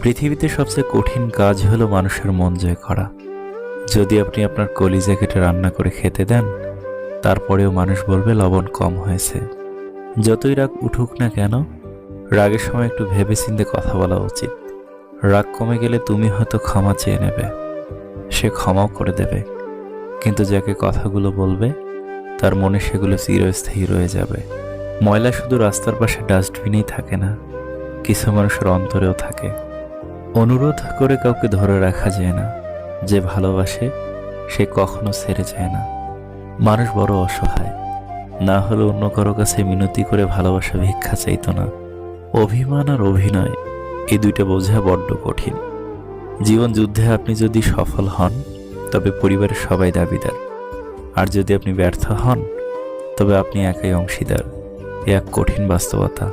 পৃথিবীতে সবচেয়ে কঠিন কাজ হলো মানুষের মন জয় করা। যদি আপনি আপনার কলিজা কেটে রান্না করে খেতে দেন, তারপরেও মানুষ বলবে লবণ কম হয়েছে। যতই রাগ উঠুক না কেন, রাগের সময় একটু ভেবেচিন্তে কথা বলা উচিত। রাগ কমে গেলে তুমি হয়তো ক্ষমা চেয়ে নেবে, সে ক্ষমাও করে দেবে, কিন্তু যাকে কথাগুলো বলবে তার মনে সেগুলো চিরস্থায়ী রয়ে যাবে। ময়লা শুধু রাস্তার পাশে ডাস্টবিনেই থাকে না, কিছু মানুষের অন্তরেও থাকে। অনুরোধ করে কাউকে ধরে রাখা যায় না, যে ভালোবাসে সে কখনো ছেড়ে যায় না। মানুষ বড় অসহায়, না হলে অন্য কারো কাছে মিনতি করে ভালোবাসা ভিক্ষা চাইতো না। অভিমান আর অভিনয়, এই দুইটা বোঝা বড্ড কঠিন। জীবন যুদ্ধে আপনি যদি সফল হন, তবে পরিবারের সবাই দাবিদার, আর যদি আপনি ব্যর্থ হন, তবে আপনি একাই অংশীদার। এ এক কঠিন বাস্তবতা।